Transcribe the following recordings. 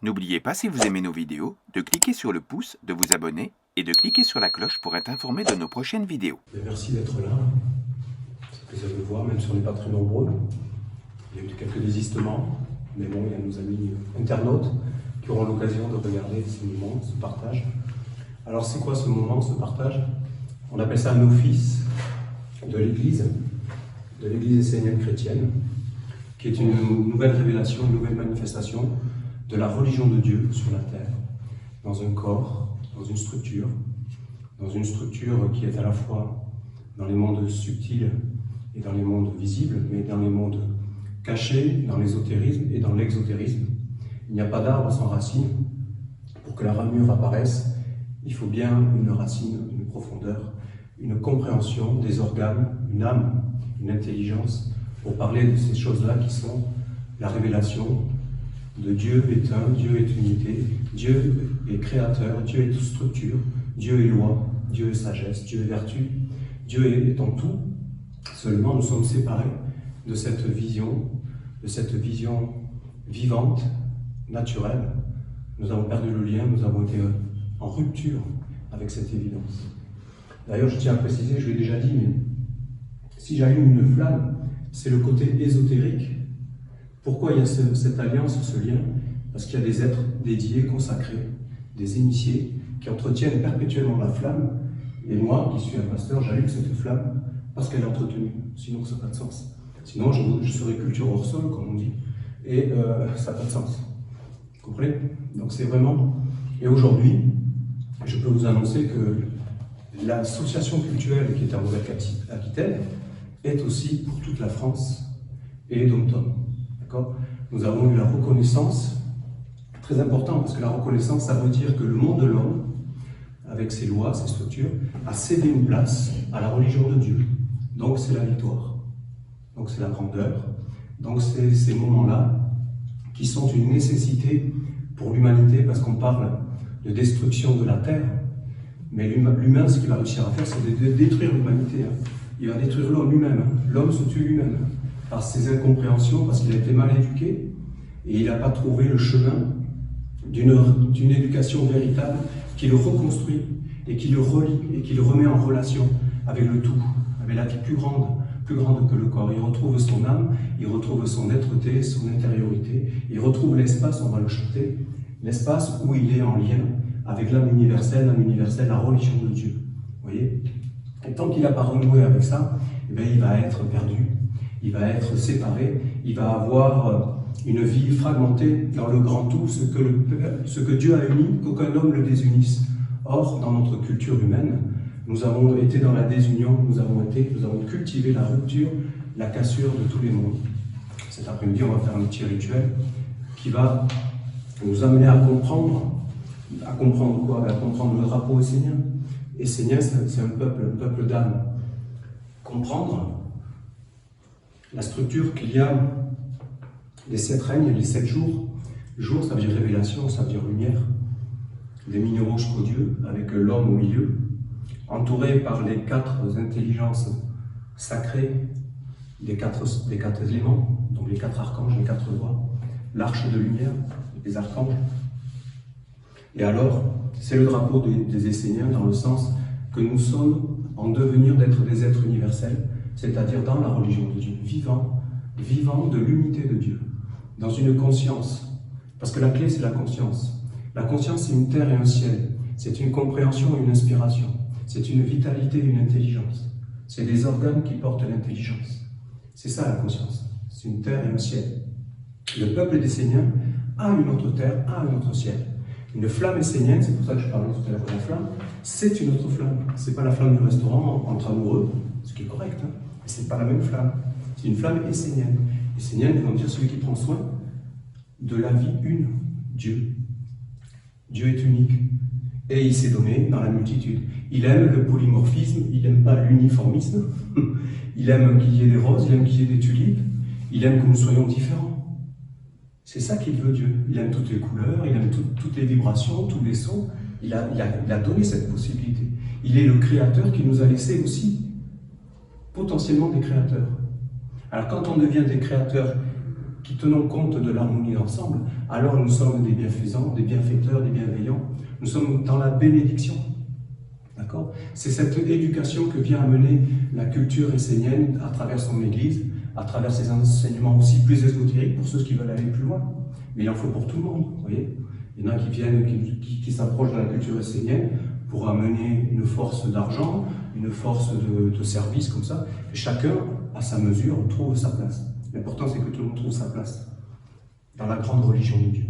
N'oubliez pas, si vous aimez nos vidéos, de cliquer sur le pouce, de vous abonner et de cliquer sur la cloche pour être informé de nos prochaines vidéos. Merci d'être là. C'est un plaisir de vous voir, même si on n'est pas très nombreux. Il y a eu quelques désistements, mais bon, il y a nos amis internautes qui auront l'occasion de regarder ce moment, ce partage. Alors c'est quoi ce moment, ce partage? On appelle ça un office de l'Église essénienne chrétienne, qui est une nouvelle révélation, une nouvelle manifestation de la religion de Dieu sur la terre, dans un corps, dans une structure qui est à la fois dans les mondes subtils et dans les mondes visibles, mais dans les mondes cachés, dans l'ésotérisme et dans l'exotérisme. Il n'y a pas d'arbre sans racine. Pour que la ramure apparaisse, il faut bien une racine, une profondeur, une compréhension des organes, une âme, une intelligence, pour parler de ces choses-là qui sont la révélation de Dieu est un, Dieu est unité, Dieu est créateur, Dieu est structure, Dieu est loi, Dieu est sagesse, Dieu est vertu, Dieu est en tout. Seulement nous sommes séparés de cette vision vivante, naturelle. Nous avons perdu le lien, nous avons été en rupture avec cette évidence. D'ailleurs, je tiens à préciser, je l'ai déjà dit, mais si j'allume une flamme, c'est le côté ésotérique. Pourquoi il y a cette alliance, ce lien? Parce qu'il y a des êtres dédiés, consacrés, des initiés, qui entretiennent perpétuellement la flamme. Et moi, qui suis un pasteur, j'allume cette flamme parce qu'elle est entretenue. Sinon, ça n'a pas de sens. Sinon, je serais culture hors sol, comme on dit. Et ça n'a pas de sens. Vous comprenez? Donc c'est vraiment... Et aujourd'hui, je peux vous annoncer que l'association culturelle qui est en Nouvelle-Aquitaine est aussi pour toute la France et les dom-toms. D'accord? Nous avons eu la reconnaissance, très important, parce que la reconnaissance, ça veut dire que le monde de l'homme, avec ses lois, ses structures, a cédé une place à la religion de Dieu. Donc c'est la victoire. Donc c'est la grandeur. Donc c'est ces moments-là qui sont une nécessité pour l'humanité, parce qu'on parle de destruction de la terre. Mais l'humain, ce qu'il va réussir à faire, c'est de détruire l'humanité. Il va détruire l'homme lui-même. L'homme se tue lui-même par ses incompréhensions, parce qu'il a été mal éduqué et il n'a pas trouvé le chemin d'une éducation véritable qui le reconstruit et qui le relie et qui le remet en relation avec le tout, avec la vie plus grande que le corps. Il retrouve son âme, il retrouve son être-té, son intériorité, il retrouve l'espace, on va le chanter, l'espace où il est en lien avec l'âme universelle, la religion de Dieu. Vous voyez? Et tant qu'il n'a pas renoué avec ça, eh bien, il va être perdu, il va être séparé, il va avoir une vie fragmentée dans le grand tout, ce que Dieu a uni, qu'aucun homme le désunisse. Or, dans notre culture humaine, nous avons été dans la désunion, nous avons cultivé la rupture, la cassure de tous les mondes. Cet après-midi, on va faire un petit rituel qui va nous amener à comprendre quoi? À comprendre le drapeau essénien. Essénien, c'est un peuple d'âme. Comprendre la structure qu'il y a les 7 règnes, les 7 jours. Jour, ça veut dire révélation, ça veut dire lumière. Des minéraux jusqu'au Dieu, avec l'homme au milieu, entouré par les 4 intelligences sacrées des 4 éléments, donc les 4 archanges, les 4 voix, l'arche de lumière, les archanges. Et alors, c'est le drapeau des Esséniens dans le sens que nous sommes en devenir d'être des êtres universels, c'est-à-dire dans la religion de Dieu, vivant de l'unité de Dieu, dans une conscience. Parce que la clé, c'est la conscience. La conscience, c'est une terre et un ciel. C'est une compréhension et une inspiration. C'est une vitalité et une intelligence. C'est des organes qui portent l'intelligence. C'est ça la conscience. C'est une terre et un ciel. Le peuple d'Esséniens a une autre terre, a un autre ciel. Une flamme essénienne, c'est pour ça que je parlais tout à l'heure de la flamme, c'est une autre flamme. C'est pas la flamme du restaurant entre amoureux, ce qui est correct, mais c'est pas la même flamme. C'est une flamme essénienne. Essénienne, ils vont dire celui qui prend soin de la vie une, Dieu. Dieu est unique. Et il s'est donné dans la multitude. Il aime le polymorphisme, il n'aime pas l'uniformisme. Il aime qu'il y ait des roses, il aime qu'il y ait des tulipes. Il aime que nous soyons différents. C'est ça qu'il veut, Dieu. Il aime toutes les couleurs, il aime toutes les vibrations, tous les sons. Il a donné cette possibilité. Il est le créateur qui nous a laissé aussi potentiellement des créateurs. Alors quand on devient des créateurs qui tenons compte de l'harmonie d'ensemble, alors nous sommes des bienfaisants, des bienfaiteurs, des bienveillants. Nous sommes dans la bénédiction. D'accord ? C'est cette éducation que vient amener la culture essénienne à travers son Église, à travers ses enseignements aussi plus ésotériques pour ceux qui veulent aller plus loin. Mais il en faut pour tout le monde, vous voyez ? Il y en a qui viennent, qui s'approchent de la culture essénienne pour amener une force d'argent, une force de service comme ça. Et chacun, à sa mesure, trouve sa place. L'important, c'est que tout le monde trouve sa place dans la grande religion de Dieu.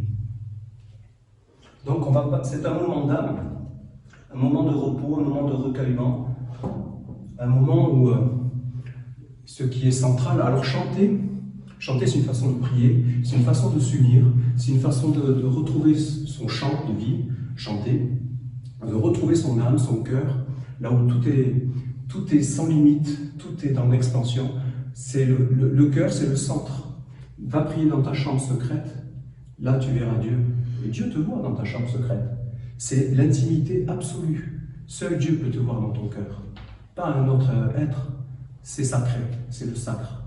Donc, c'est un moment d'âme, un moment de repos, un moment de recueillement, un moment où ce qui est central, alors chanter, c'est une façon de prier, c'est une façon de s'unir, c'est une façon de retrouver son chant de vie, chanter, de retrouver son âme, son cœur, là où tout est sans limite, tout est dans l'expansion. C'est le cœur, c'est le centre. Va prier dans ta chambre secrète, là tu verras Dieu. Et Dieu te voit dans ta chambre secrète. C'est l'intimité absolue. Seul Dieu peut te voir dans ton cœur. Pas un autre être. C'est sacré, c'est le sacre.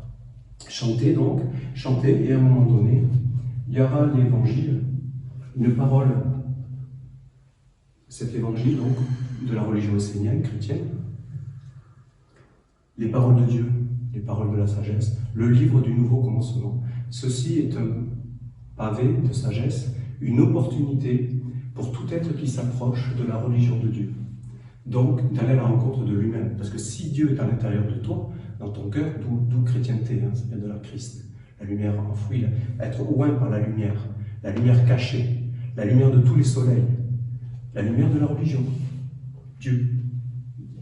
Chantez donc, chantez, et à un moment donné, il y aura l'évangile, une parole. Cet évangile, donc, de la religion essénienne, chrétienne, les paroles de Dieu, les paroles de la sagesse, le livre du nouveau commencement. Ceci est un pavé de sagesse, une opportunité pour tout être qui s'approche de la religion de Dieu. Donc, d'aller à la rencontre de lui-même. Parce que si Dieu est à l'intérieur de toi, dans ton cœur, d'où chrétienté, ça vient de la Christ, la lumière enfouie, être oint par la lumière cachée, la lumière de tous les soleils, la lumière de la religion, Dieu,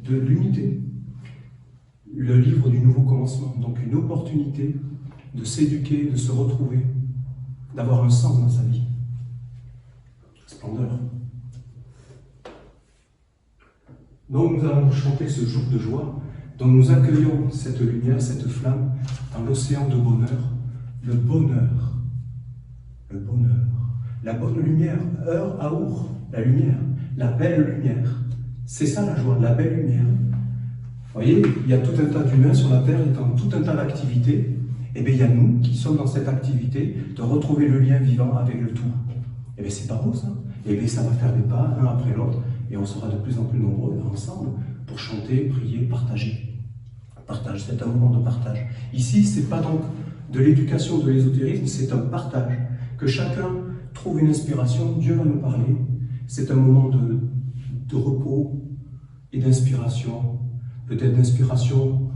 de l'unité. Le livre du nouveau commencement, donc une opportunité de s'éduquer, de se retrouver, d'avoir un sens dans sa vie. Splendeur. Donc nous allons chanter ce jour de joie, dont nous accueillons cette lumière, cette flamme, dans l'océan de bonheur, le bonheur, la bonne lumière, heure à our, la lumière, la belle lumière. C'est ça la joie, la belle lumière. Vous voyez, il y a tout un tas d'humains sur la Terre, il y a tout un tas d'activités, et bien il y a nous qui sommes dans cette activité de retrouver le lien vivant avec le tout. Et bien c'est pas beau ça. Et bien ça va faire des pas, un après l'autre, et on sera de plus en plus nombreux ensemble pour chanter, prier, partager. Partage, c'est un moment de partage. Ici, c'est pas donc de l'éducation, de l'ésotérisme, c'est un partage. Que chacun trouve une inspiration, Dieu va nous parler. C'est un moment de repos et d'inspiration. Peut-être d'inspiration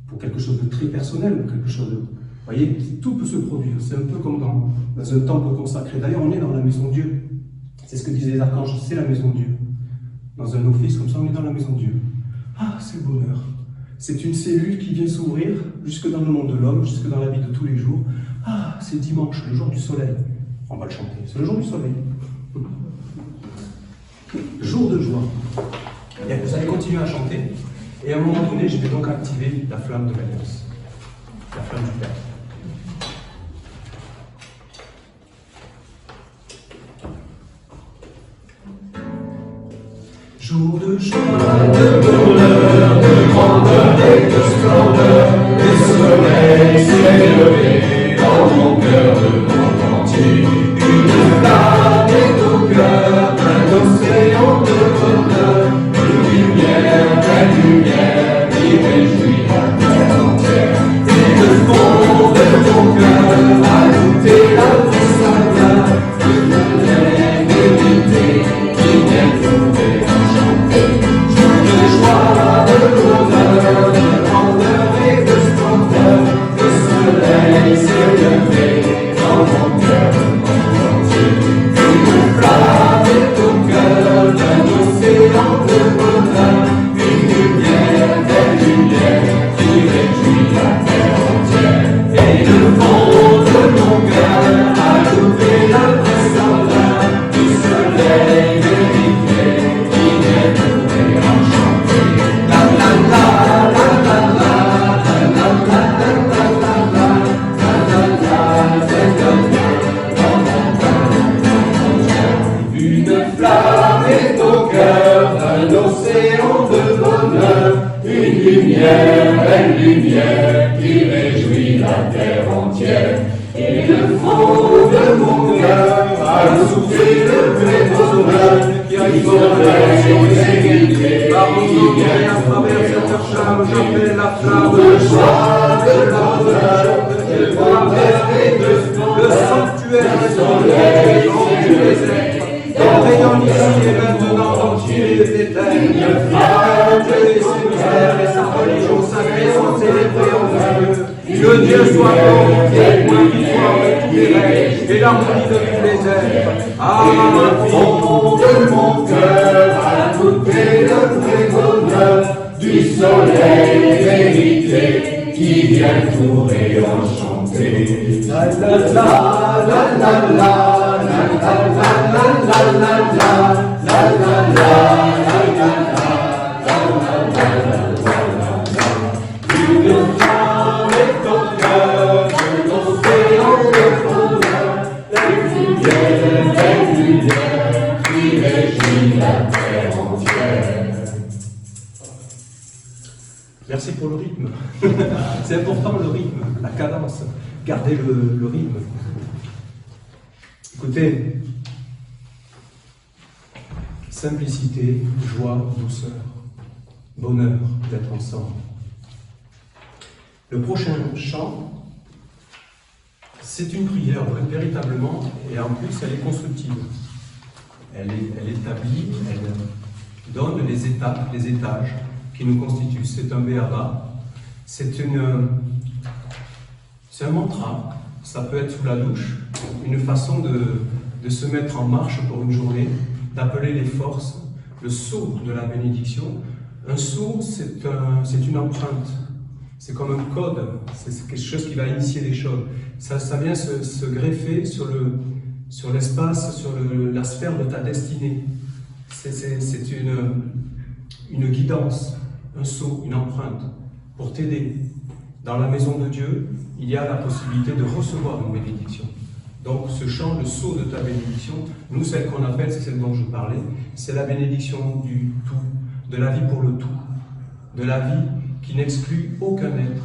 pour quelque chose de très personnel, ou quelque chose de... Vous voyez, tout peut se produire. C'est un peu comme dans un temple consacré. D'ailleurs, on est dans la maison de Dieu. C'est ce que disaient les archanges, c'est la maison de Dieu. Dans un office comme ça, on est dans la maison de Dieu. Ah, c'est le bonheur. C'est une cellule qui vient s'ouvrir jusque dans le monde de l'homme, jusque dans la vie de tous les jours. Ah, c'est dimanche, le jour du soleil. On va le chanter. C'est le jour du soleil. Jour de joie. Et vous allez continuer à chanter. Et à un moment donné, je vais donc activer la flamme de l'Alliance. La flamme du Père. Jour de joie, de bonheur, de grandeur et de splendeur, le soleil s'est levé dans mon cœur de monde entier. Une flamme est au cœur, un océan de bonheur, une lumière qui réjouit la terre entière. Et le fond de ton cœur, ajouter la puissance, une lumière vérité qui vient trouver. De bonheur, de grandeur et de splendeur, le soleil s'est levé dans mon cœur, monde entier. Une flamme est au cœur d'un océan de bonheur, une lumière, belle lumière qui réjouit la terre entière. Et le fond de mon cœur a trouvé la splendeur du soleil vérité qui vient trouver enchanté. Une flamme est au cœur d'un océan de bonheur, une lumière, belle lumière qui réjouit la terre entière. Et le fond de mon cœur a soufflé le vrai bonheur qui soleil par mon nom à travers cette flamme, j'appelle la flamme de joie, de bonheur, de bonheur et le sanctuaire du soleil dans tous les êtres. Elle rayonne ici et maintenant dans tous les éthers. Dieu et ses mystères et sa religion sacrée sont célébrés en Dieu. Que Dieu soit glorifié, moi qui sois avec tous les règnes et l'harmonie de tous les êtres. Amen. Fond de mon cœur a goûté le vrai bonheur du soleil vérité qui vient tout réenchanter. La la la la la la la la la la la la. Merci pour le rythme. C'est important le rythme, la cadence. Gardez le rythme. Écoutez, simplicité, joie, douceur, bonheur d'être ensemble. Le prochain chant, c'est une prière, véritablement, et en plus elle est constructive. Elle établit, elle donne les étapes, les étages qui nous constituent. C'est un béaba, c'est un mantra, ça peut être sous la douche, une façon de se mettre en marche pour une journée, d'appeler les forces, le sceau de la bénédiction. Un sceau, c'est une empreinte, c'est comme un code, c'est quelque chose qui va initier les choses. Ça vient se greffer sur l'espace, sur la sphère de ta destinée. C'est une guidance, un sceau, une empreinte pour t'aider. Dans la maison de Dieu, il y a la possibilité de recevoir une bénédiction. Donc ce chant, le sceau de ta bénédiction, nous celle qu'on appelle, c'est celle dont je parlais, c'est la bénédiction du tout, de la vie pour le tout, de la vie qui n'exclut aucun être,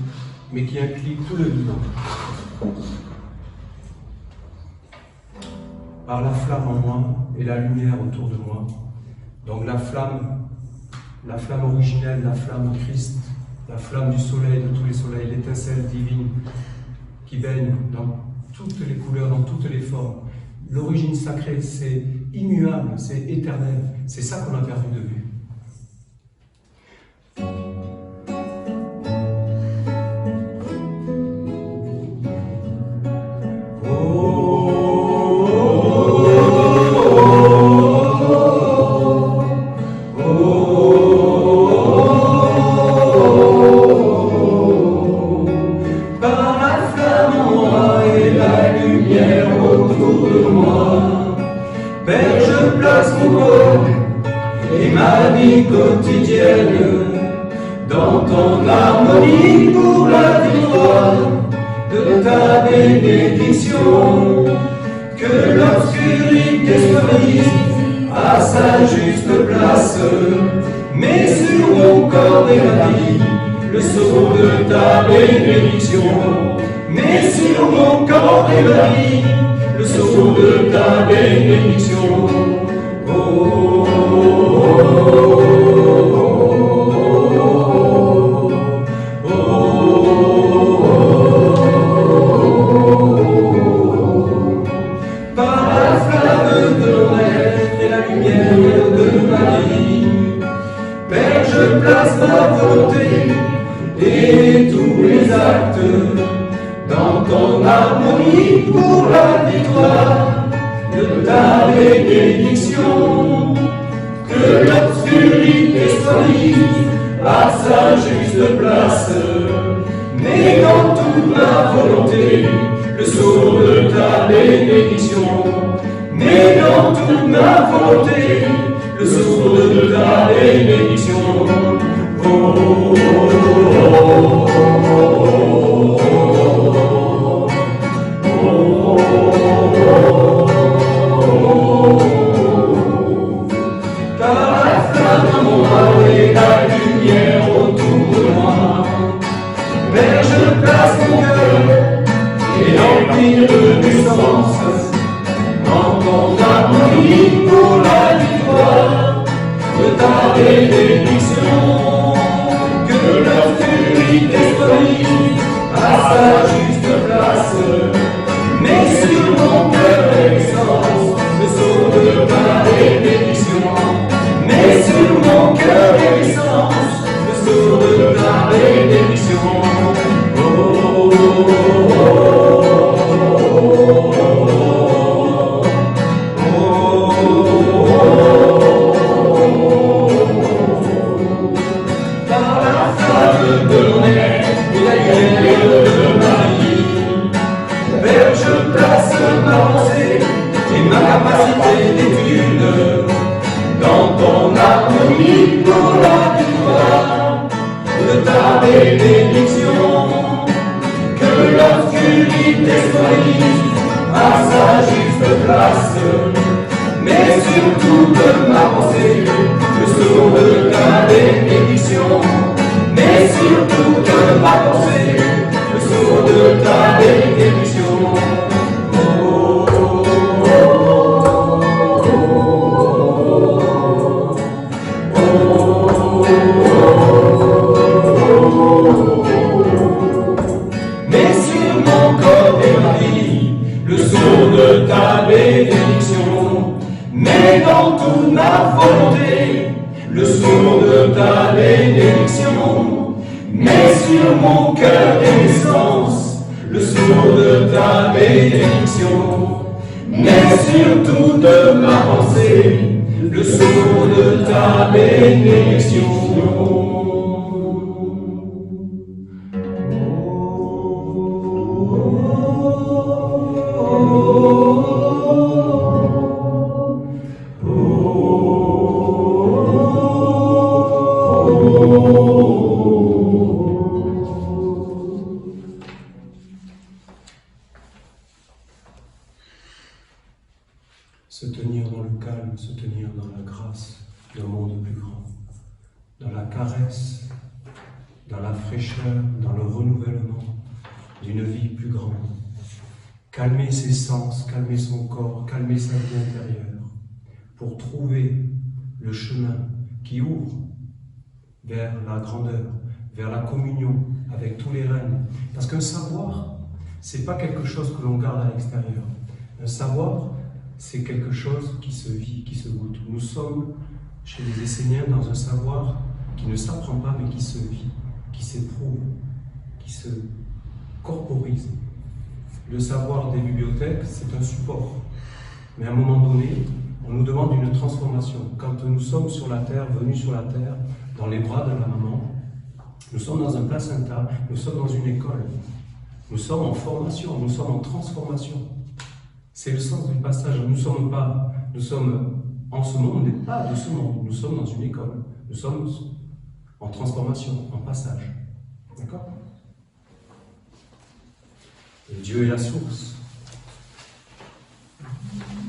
mais qui inclut tout le vivant. Par la flamme en moi et la lumière autour de moi. Donc la flamme originelle, la flamme Christ, la flamme du soleil, de tous les soleils, l'étincelle divine qui baigne dans toutes les couleurs, dans toutes les formes. L'origine sacrée, c'est immuable, c'est éternel. C'est ça qu'on a perdu de vue. bénédictions, que l'obscurité soit à sa juste place. Mais sur mon cœur d'excellence, le sceau de ta bénédiction. Mais sur mon cœur d'excellence, le sceau de ta bénédiction. Oh, oh, oh, oh, par la flamme de mon air et la lumière de ma vie, vers je place ma pensée et ma capacité d'étude dans ton harmonie pour la victoire de ta bénédiction. Que l'obscurité soit à sa juste place, mais surtout de ma pensée, le sceau de ta bénédiction. Mais surtout de ma pensée, le sceau de ta bénédiction. Oh, oh, oh, oh, mais sur mon corps et ma vie, le sceau de ta bénédiction. Mais dans toute ma volonté, le sceau de ta bénédiction. Mais sur mon cœur d'essence, le sceau de ta bénédiction. Mais surtout de ma pensée, le sceau de ta bénédiction. Se tenir dans le calme, se tenir dans la grâce d'un monde plus grand, dans la caresse, dans la fraîcheur, dans le renouvellement d'une vie plus grande. Calmer ses sens, calmer son corps, calmer sa vie intérieure, pour trouver le chemin qui ouvre vers la grandeur, vers la communion avec tous les règnes. Parce qu'un savoir, c'est pas quelque chose que l'on garde à l'extérieur. Un savoir, c'est quelque chose qui se vit, qui se goûte. Nous sommes, chez les Esséniens, dans un savoir qui ne s'apprend pas, mais qui se vit, qui s'éprouve, qui se corporise. Le savoir des bibliothèques, c'est un support. Mais à un moment donné, on nous demande une transformation. Quand nous sommes sur la terre, venus sur la terre, dans les bras de la maman, nous sommes dans un placenta, nous sommes dans une école. Nous sommes en formation, nous sommes en transformation. C'est le sens du passage. Nous sommes en ce monde, on n'est pas de ce monde. Nous sommes dans une école. Nous sommes en transformation, en passage. D'accord? Et Dieu est la source.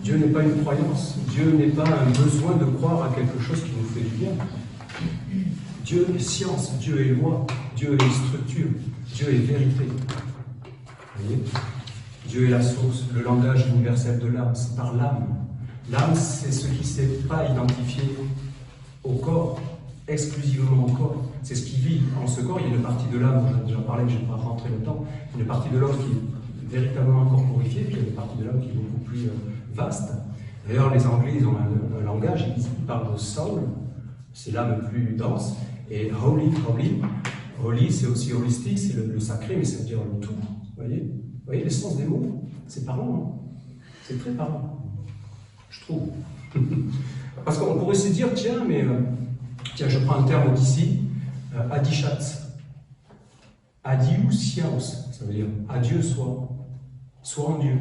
Dieu n'est pas une croyance. Dieu n'est pas un besoin de croire à quelque chose qui nous fait du bien. Dieu est science, Dieu est loi, Dieu est structure, Dieu est vérité. Vous voyez? Dieu est la source, le langage universel de l'âme, c'est par l'âme. L'âme, c'est ce qui ne s'est pas identifié au corps, exclusivement au corps. C'est ce qui vit en ce corps. Il y a une partie de l'âme, j'en ai déjà parlé, je ne vais pas rentrer là-dedans, une partie de l'homme qui est véritablement corporifiée, puis il y a une partie de l'homme qui est beaucoup plus vaste. D'ailleurs, les Anglais, ils ont un langage, ils parlent de soul, c'est l'âme plus dense, et holy, c'est aussi holistique, c'est le sacré, mais ça veut dire le tout. Vous voyez le sens des mots? C'est parlant, hein? C'est très parlant, je trouve. Parce qu'on pourrait se dire, tiens, je prends un terme d'ici, adichat. Adiou science, ça veut dire adieu soit en Dieu,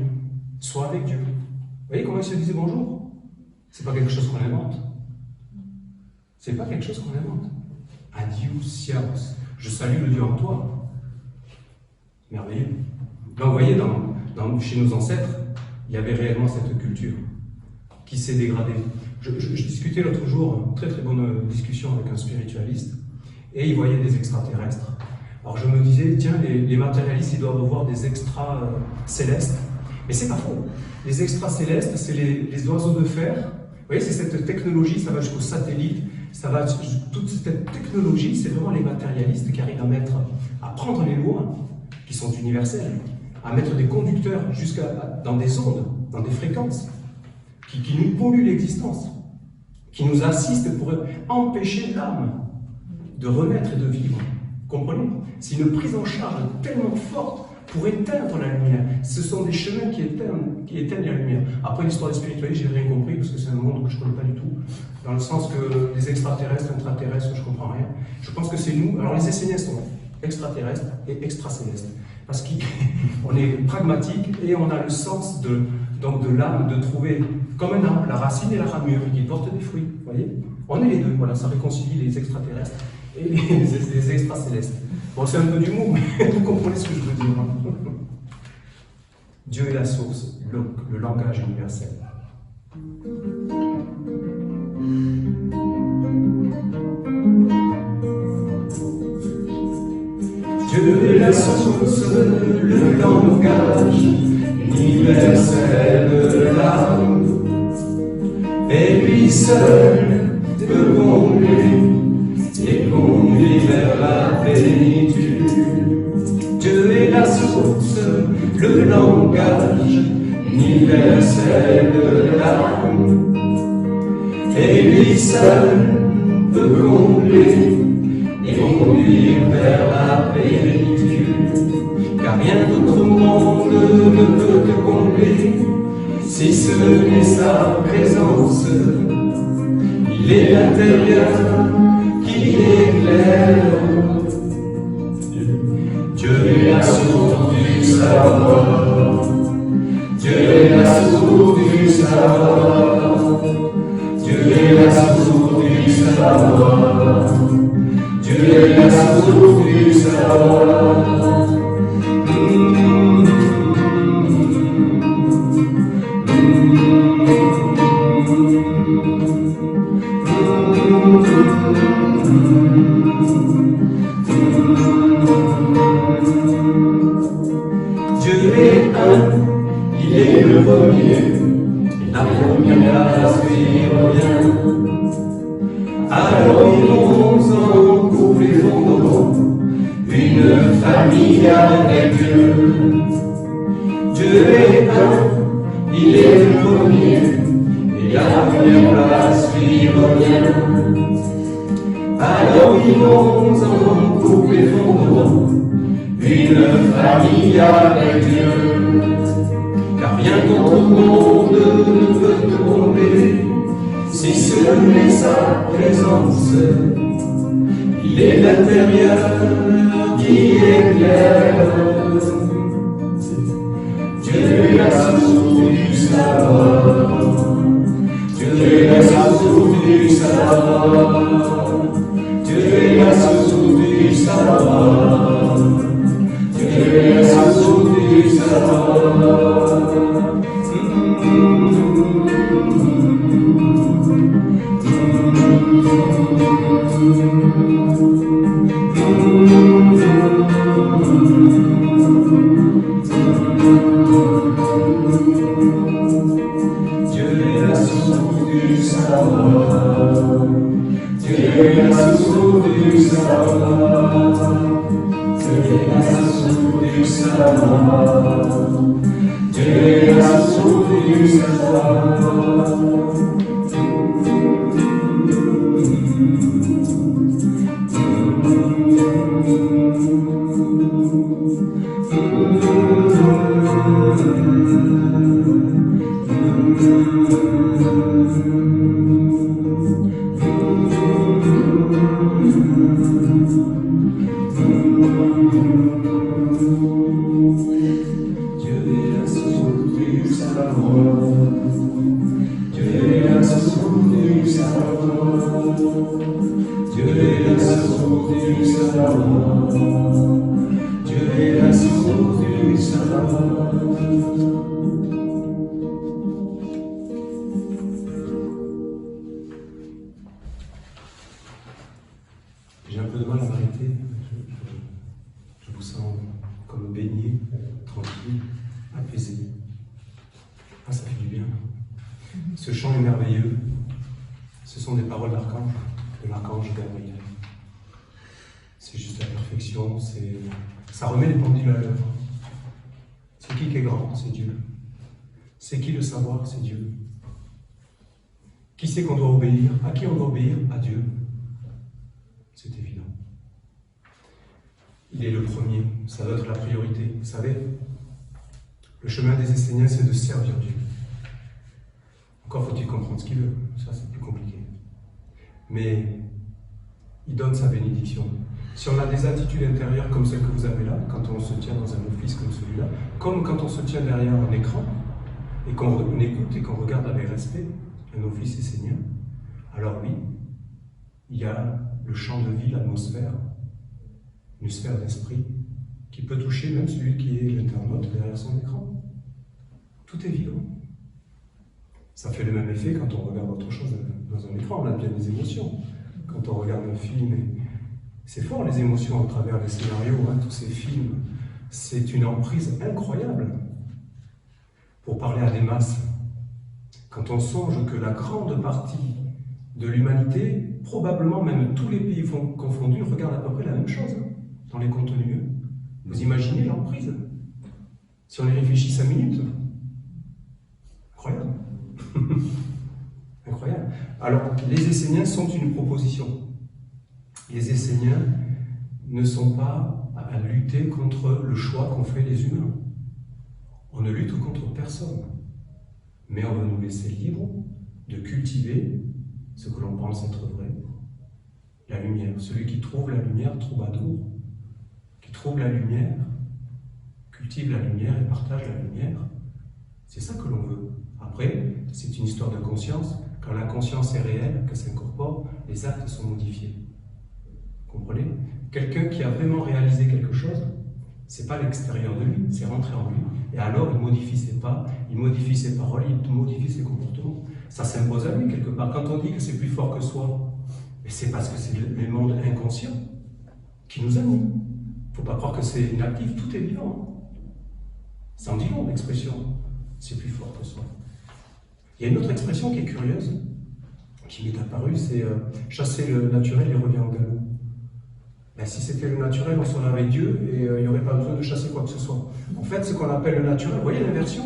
soit avec Dieu. Vous voyez comment il se disait bonjour? C'est pas quelque chose qu'on invente. C'est pas quelque chose qu'on invente. Adieu science. Je salue le Dieu en toi. Merveilleux. Donc vous voyez, chez nos ancêtres, il y avait réellement cette culture qui s'est dégradée. Je discutais l'autre jour, une très très bonne discussion avec un spiritualiste, et il voyait des extraterrestres. Alors je me disais, tiens, les matérialistes, ils doivent voir des extra célestes. Mais c'est pas faux. Les extracélestes, c'est les oiseaux de fer. Vous voyez, c'est cette technologie, ça va jusqu'au satellite. ça va, toute cette technologie, c'est vraiment les matérialistes qui arrivent à prendre les lois qui sont universelles, à mettre des conducteurs dans des ondes, dans des fréquences, qui nous polluent l'existence, qui nous assistent pour empêcher l'âme de renaître et de vivre. Comprenez? C'est une prise en charge tellement forte pour éteindre la lumière. Ce sont des chemins qui éteignent la lumière. Après, l'histoire des spiritualistes, j'ai rien compris, parce que c'est un monde que je ne connais pas du tout. Dans le sens que les extraterrestres, intraterrestres, je ne comprends rien. Je pense que c'est nous. Alors, les Esséniens sont extraterrestres et extracélestes. Parce qu'on est pragmatique et on a le sens de l'âme, de trouver, comme un arbre, la racine et la ramure qui portent des fruits. Vous voyez? On est les deux, voilà, ça réconcilie les extraterrestres et les extracélestes. Bon, c'est un peu d'humour, mais vous comprenez ce que je veux dire. Dieu est la source, le langage universel. Dieu est la source, le langage universel de l'âme, et lui seul peut combler et conduire vers la plénitude. Dieu est la source, le langage universel de l'âme, et lui seul peut combler et conduire vers la plénitude. Car rien d'autre monde ne peut te combler, si ce n'est sa présence. Il est l'intérieur qui éclaire. Dieu est la source du savoir. Dieu est la source du savoir. Dieu est la source du savoir. Dieu est la source du savoir. Dieu est un, il est le premier, la première race lui revient. Alors nous en couple et fondons une famille avec Dieu. Dieu est un, il est le premier, et la première place lui revient. Alors vivons en couple et fondons une famille avec Dieu. Car rien qu'autre monde ne peut te combler, si ce n'est sa présence. Il est l'intérieur qui éclaire. Dieu est la source du savoir. Dieu est la source du savoir. Dieu est la source du savoir. Dieu est la source du savoir. Dieu est la source du savoir. Dieu est la source du savoir. Dieu est la source du savoir. Dieu est la source du savoir. J'ai un peu de mal à m'arrêter. Je vous sens comme baigné, tranquille, apaisé. Ah, ça fait du bien. Ce chant est merveilleux. Ce sont des paroles d'archange. de l'archange Gabriel. C'est juste la perfection, ça remet les pendules à l'heure. C'est qui est grand? C'est Dieu. C'est qui le savoir? C'est Dieu. Qui c'est qu'on doit obéir? À qui on doit obéir? À Dieu. C'est évident. Il est le premier, ça doit être la priorité. Vous savez, le chemin des Esséniens, c'est de servir Dieu. Encore faut-il comprendre ce qu'il veut, ça c'est plus compliqué. Mais il donne sa bénédiction. Si on a des attitudes intérieures comme celles que vous avez là, quand on se tient dans un office comme celui-là, comme quand on se tient derrière un écran, et qu'on écoute et qu'on regarde avec respect un office essénien, alors oui, il y a le champ de vie, l'atmosphère, une sphère d'esprit qui peut toucher même celui qui est l'internaute derrière son écran. Tout est vivant. Ça fait le même effet quand on regarde autre chose dans un écran, on a bien des émotions. Quand on regarde un film, c'est fort les émotions à travers les scénarios, tous ces films, c'est une emprise incroyable pour parler à des masses. Quand on songe que la grande partie de l'humanité, probablement même tous les pays confondus, regardent à peu près la même chose dans les contenus. Vous imaginez l'emprise? Si on y réfléchit 5 minutes, incroyable. Incroyable. Alors, les Esséniens sont une proposition. Les Esséniens ne sont pas à lutter contre le choix qu'ont fait les humains. On ne lutte contre personne. Mais on va nous laisser libres de cultiver ce que l'on pense être vrai. La lumière. Celui qui trouve la lumière, troubadour. Qui trouve la lumière, cultive la lumière et partage la lumière. C'est ça que l'on veut. Après, c'est une histoire de conscience. Quand la conscience est réelle, qu'elle s'incorpore, les actes sont modifiés. Vous comprenez? Quelqu'un qui a vraiment réalisé quelque chose, c'est pas l'extérieur de lui, c'est rentré en lui. Et alors, il modifie ses pas, il modifie ses paroles, il modifie ses comportements. Ça s'impose à lui quelque part. Quand on dit que c'est plus fort que soi, c'est parce que c'est le monde inconscient qui nous anime. Il ne faut pas croire que c'est inactif, tout est vivant. Ça en dit long, l'expression. C'est plus fort que soi. Il y a une autre expression qui est curieuse, qui m'est apparue, c'est chasser le naturel et revient au galop. Ben, si c'était le naturel, on serait avec Dieu et il n'y aurait pas besoin de chasser quoi que ce soit. En fait, ce qu'on appelle le naturel, vous voyez l'inversion,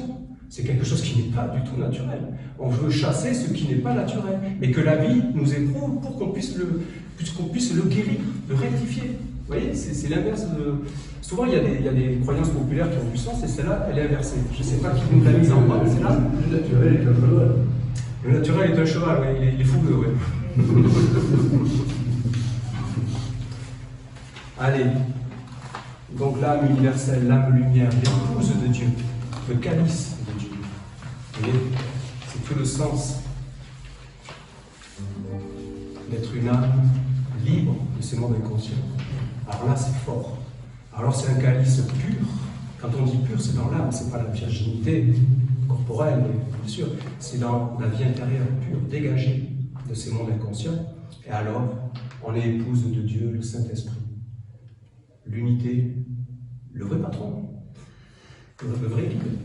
c'est quelque chose qui n'est pas du tout naturel. On veut chasser ce qui n'est pas naturel, mais que la vie nous éprouve pour qu'on puisse le guérir, le rectifier. Vous voyez, c'est l'inverse de... Souvent, il y a des croyances populaires qui ont du sens, et celle-là, elle est inversée. Je ne sais pas qui nous l'a mise en bas, mais c'est là. Le naturel est un cheval. Le naturel est un cheval, oui, il est fougueux, oui. Allez. Donc l'âme universelle, l'âme lumière, l'épouse de Dieu, le calice de Dieu. Vous voyez, c'est tout le sens d'être une âme libre de ces mondes inconscients. Alors là, c'est fort. Alors c'est un calice pur. Quand on dit pur, c'est dans l'âme, c'est pas la virginité corporelle, mais bien sûr, c'est dans la vie intérieure pure, dégagée de ces mondes inconscients. Et alors, on est épouse de Dieu, le Saint-Esprit. L'unité, le vrai patron, le vrai guide.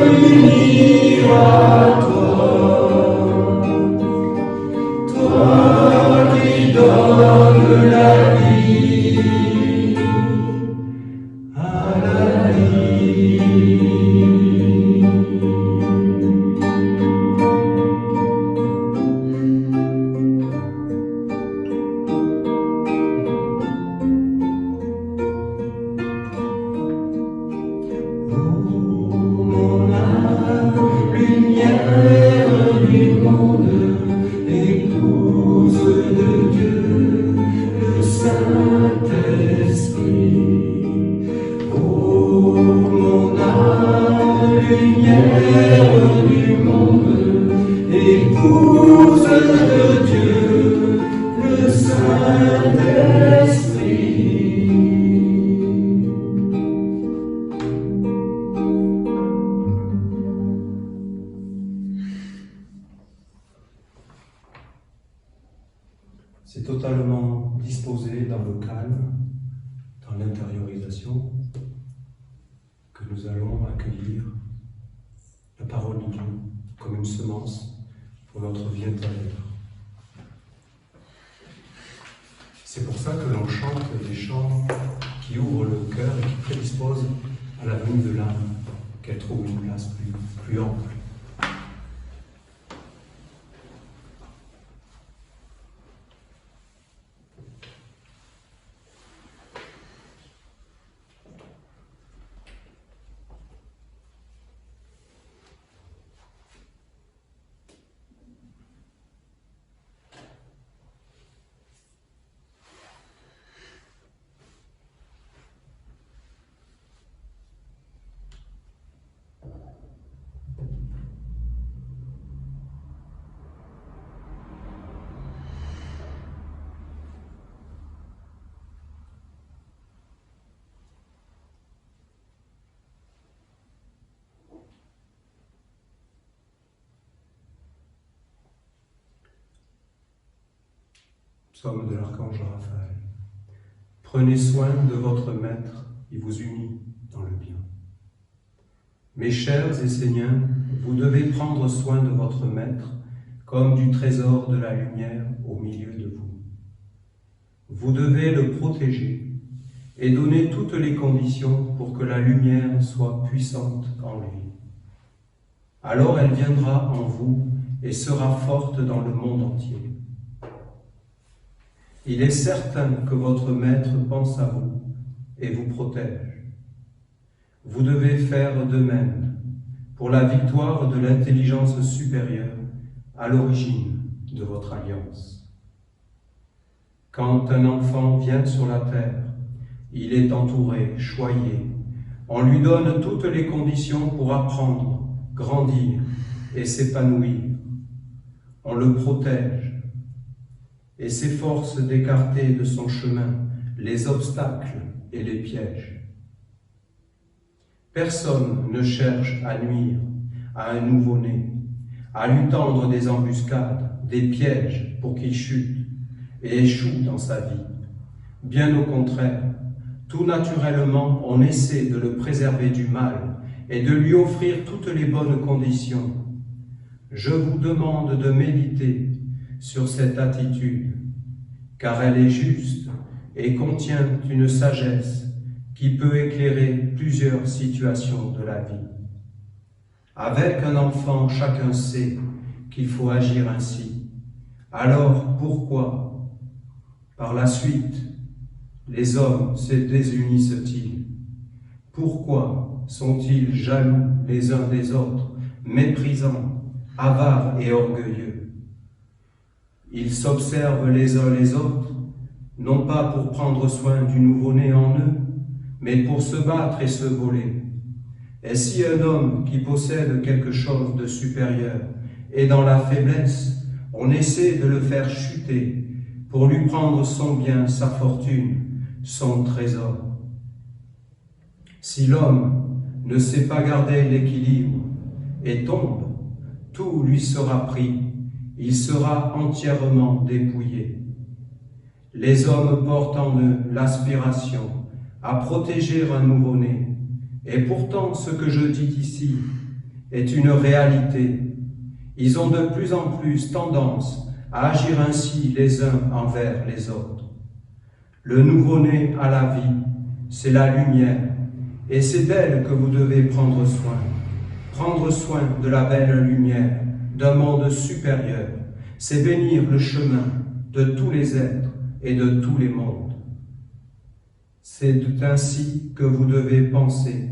l'unir à toi, toi qui donnes la vie à la vie. Mon âme, lumière du monde, épouse de Dieu, le Saint-Esprit. Oh, mon âme, lumière du monde, épouse de Dieu, le Saint-Esprit. C'est totalement disposé dans le calme, dans l'intériorisation, que nous allons accueillir la parole de Dieu comme une semence pour notre vie intérieure. C'est pour ça que l'on chante des chants qui ouvrent le cœur et qui prédisposent à la venue de l'âme, qu'elle trouve une place plus ample. Psaume de l'archange Raphaël. Prenez soin de votre maître, il vous unit dans le bien. Mes chers Esséniens, vous devez prendre soin de votre maître comme du trésor de la lumière au milieu de vous. Vous devez le protéger et donner toutes les conditions pour que la lumière soit puissante en lui. Alors elle viendra en vous et sera forte dans le monde entier. Il est certain que votre maître pense à vous et vous protège. Vous devez faire de même pour la victoire de l'intelligence supérieure à l'origine de votre alliance. Quand un enfant vient sur la terre, il est entouré, choyé. On lui donne toutes les conditions pour apprendre, grandir et s'épanouir. On le protège et s'efforce d'écarter de son chemin les obstacles et les pièges. Personne ne cherche à nuire à un nouveau-né, à lui tendre des embuscades, des pièges pour qu'il chute et échoue dans sa vie. Bien au contraire, tout naturellement, on essaie de le préserver du mal et de lui offrir toutes les bonnes conditions. Je vous demande de méditer sur cette attitude, car elle est juste et contient une sagesse qui peut éclairer plusieurs situations de la vie. Avec un enfant, chacun sait qu'il faut agir ainsi. Alors pourquoi, par la suite, les hommes se désunissent-ils? Pourquoi sont-ils jaloux les uns des autres, méprisants, avares et orgueilleux? Ils s'observent les uns les autres, non pas pour prendre soin du nouveau-né en eux, mais pour se battre et se voler. Et si un homme qui possède quelque chose de supérieur est dans la faiblesse, on essaie de le faire chuter pour lui prendre son bien, sa fortune, son trésor. Si l'homme ne sait pas garder l'équilibre et tombe, tout lui sera pris, il sera entièrement dépouillé. Les hommes portent en eux l'aspiration à protéger un nouveau-né, Et pourtant, ce que je dis ici est une réalité. Ils ont de plus en plus tendance à agir ainsi les uns envers les autres. Le nouveau-né à la vie, c'est la lumière, et c'est d'elle que vous devez prendre soin. Prendre soin de la belle lumière, d'un monde supérieur, c'est bénir le chemin de tous les êtres et de tous les mondes. C'est ainsi que vous devez penser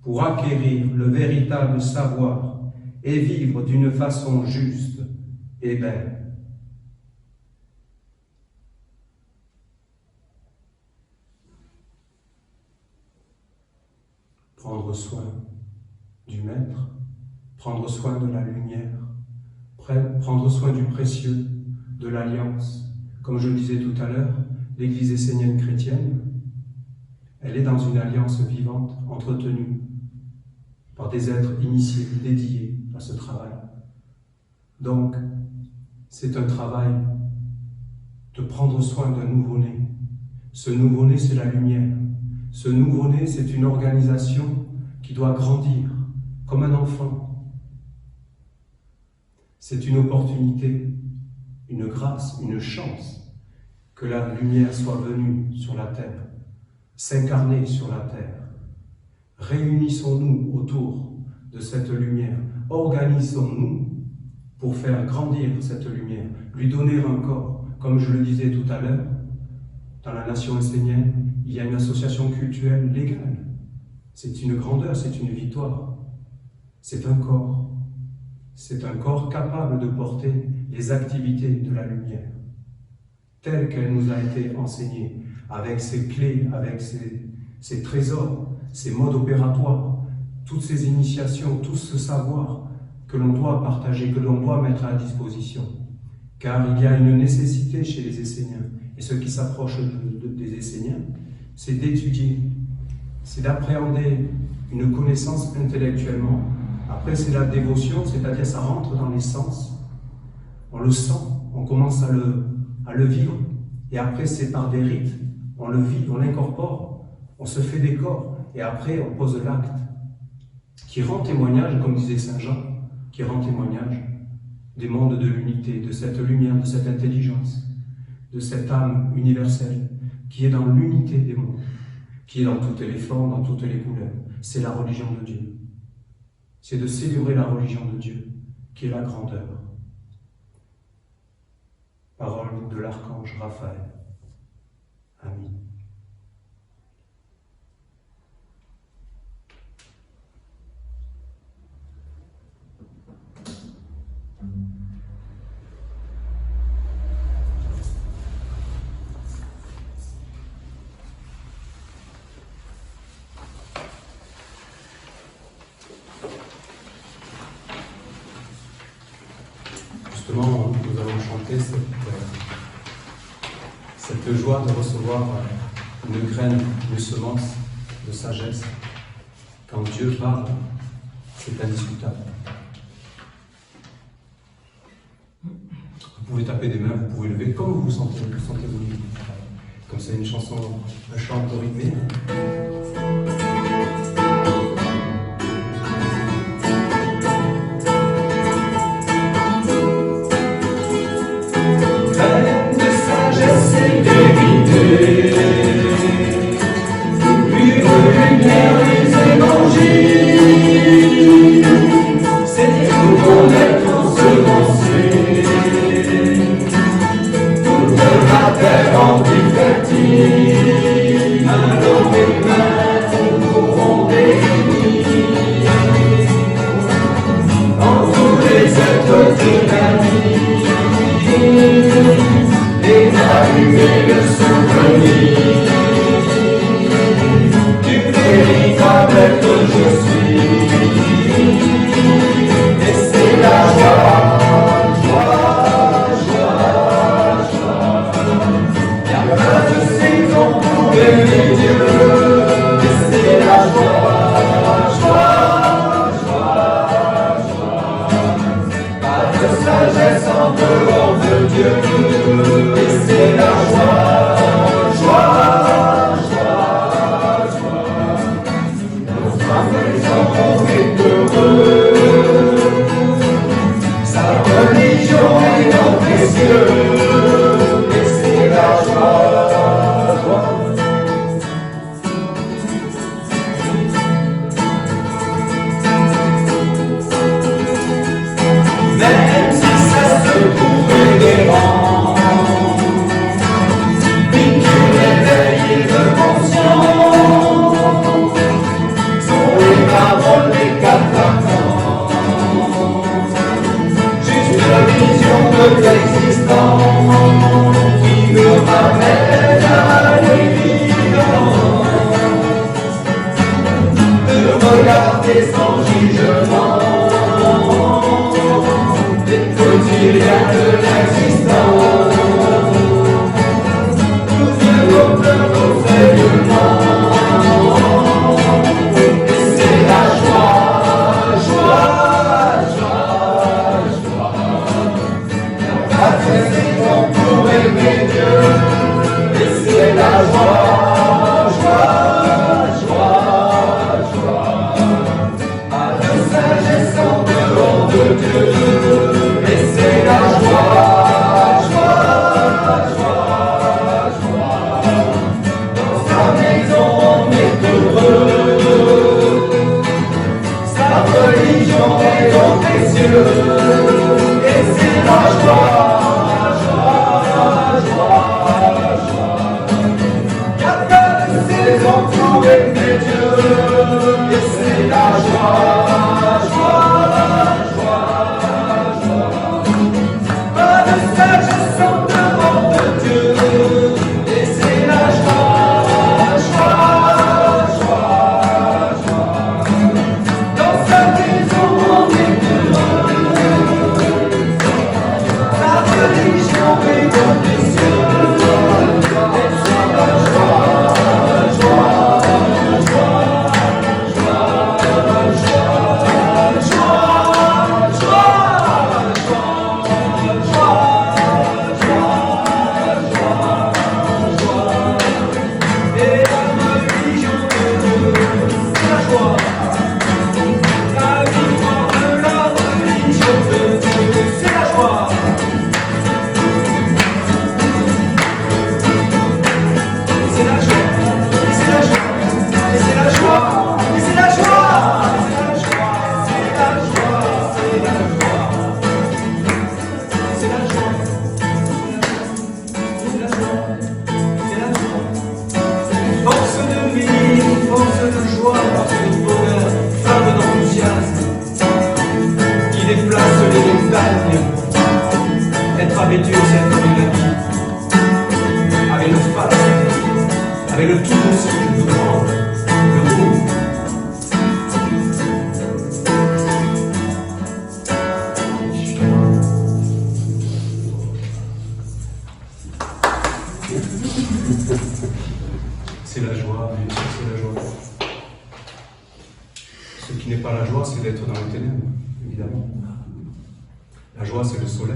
pour acquérir le véritable savoir et vivre d'une façon juste et belle. Prendre soin du Maître, prendre soin de la lumière, prendre soin du précieux, de l'alliance. Comme je le disais tout à l'heure, l'Église essénienne chrétienne, elle est dans une alliance vivante, entretenue par des êtres initiés, dédiés à ce travail. Donc, c'est un travail de prendre soin d'un nouveau-né. Ce nouveau-né, c'est la lumière. Ce nouveau-né, c'est une organisation qui doit grandir comme un enfant. C'est une opportunité, une grâce, une chance que la lumière soit venue sur la terre, s'incarner sur la terre. Réunissons-nous autour de cette lumière, organisons-nous pour faire grandir cette lumière, lui donner un corps. Comme je le disais tout à l'heure, dans la nation essénienne, il y a une association cultuelle légale. C'est une grandeur, c'est une victoire. C'est un corps. C'est un corps capable de porter les activités de la lumière, telle qu'elle nous a été enseignée, avec ses clés, avec ses trésors, ses modes opératoires, toutes ces initiations, tout ce savoir que l'on doit partager, que l'on doit mettre à disposition. Car il y a une nécessité chez les Esséniens, et ceux qui s'approchent des Esséniens, c'est d'étudier, c'est d'appréhender une connaissance intellectuellement. Après, c'est la dévotion, c'est-à-dire ça rentre dans les sens, on le sent, on commence à le vivre, et après c'est par des rites, on le vit, on l'incorpore, on se fait des corps, et après on pose l'acte, qui rend témoignage, comme disait Saint Jean, qui rend témoignage des mondes de l'unité, de cette lumière, de cette intelligence, de cette âme universelle, qui est dans l'unité des mondes, qui est dans toutes les formes, dans toutes les couleurs. C'est la religion de Dieu. C'est de célébrer la religion de Dieu, qui est la grandeur. Parole de l'archange Raphaël. Amen. Justement, nous allons chanter cette joie de recevoir une graine, une semence de sagesse. Quand Dieu parle, c'est indiscutable. Vous pouvez taper des mains, vous pouvez lever comme vous vous sentez libre. Comme c'est une chanson, un chant rythmé. Un homme humain chantez donc les cieux, et c'est la joie, car ces enfants avec des dieux, et c'est la joie, pas de sagesse en dehors de Dieu, et c'est la dans sa maison on est heureux, la religion est dans les cieux, et c'est la avec le tout possible du grand, le groupe. C'est la joie, bien sûr, c'est la joie. Ce qui n'est pas la joie, c'est d'être dans les ténèbres, évidemment. La joie, c'est le soleil,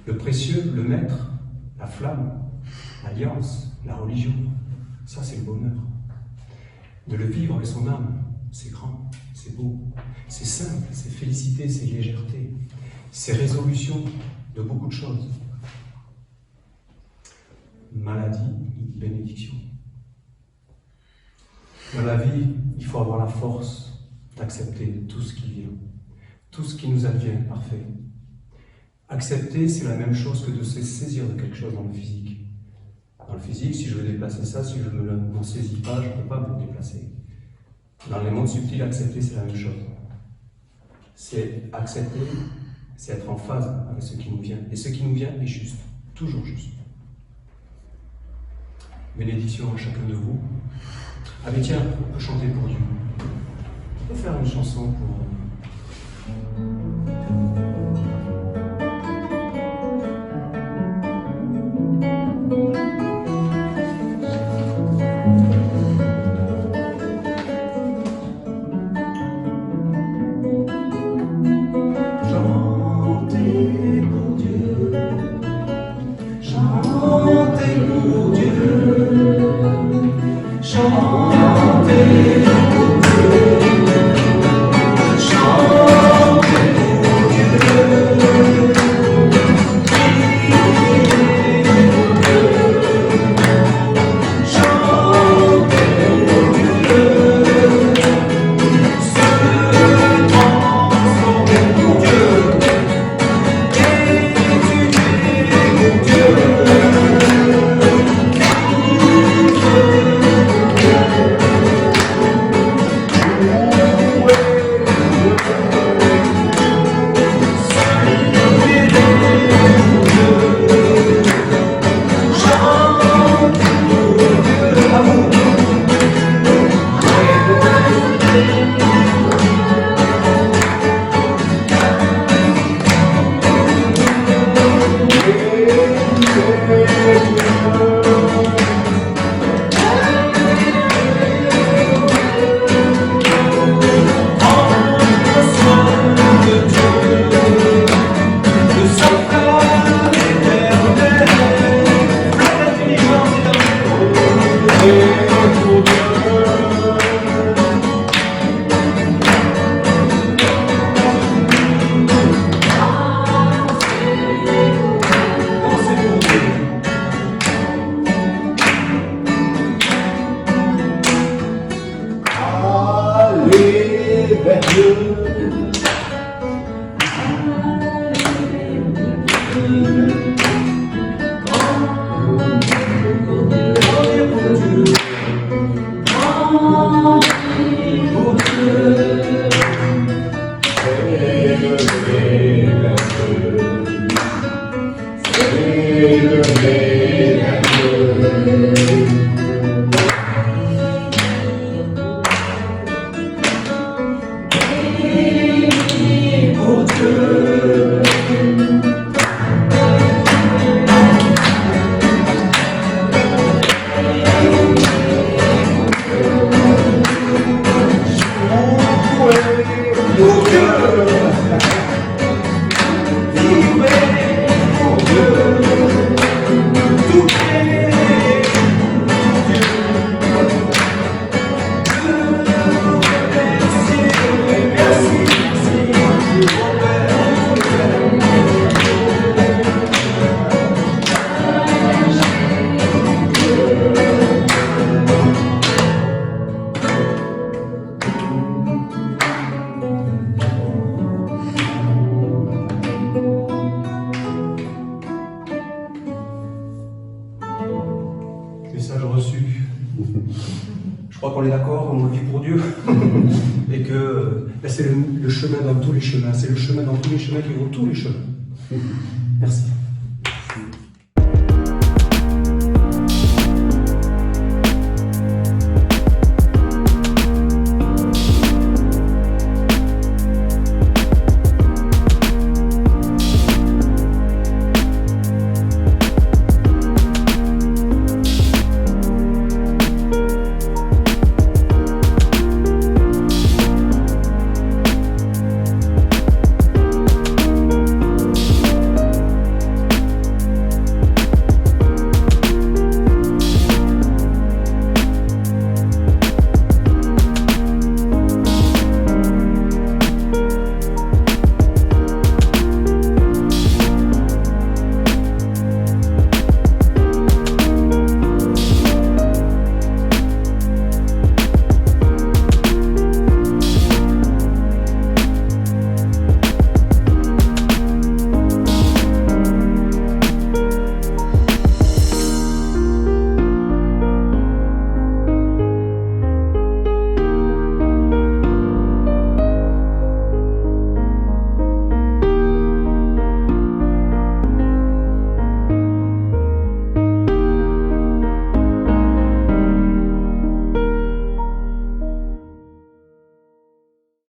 le précieux, le maître, la flamme, l'alliance, la religion. Ça, c'est le bonheur. De le vivre avec son âme, c'est grand, c'est beau, c'est simple, c'est félicité, c'est légèreté, c'est résolution de beaucoup de choses. Maladie, bénédiction. Dans la vie, il faut avoir la force d'accepter tout ce qui vient, tout ce qui nous advient, parfait. Accepter, c'est la même chose que de se saisir de quelque chose dans le physique. Dans le physique, si je veux déplacer ça, si je ne m'en saisis pas, je ne peux pas me déplacer. Dans les mondes subtils, accepter, c'est la même chose. C'est accepter, c'est être en phase avec ce qui nous vient. Et ce qui nous vient est juste, toujours juste. Bénédiction à chacun de vous. Ah mais tiens, on peut chanter pour Dieu. On peut faire une chanson pour... Chantez pour Dieu. vers Dieu. Message reçu. Je crois qu'on est d'accord, on vit pour Dieu. Et que c'est le chemin dans tous les chemins. C'est le chemin dans tous les chemins qui vont tous les chemins. Merci.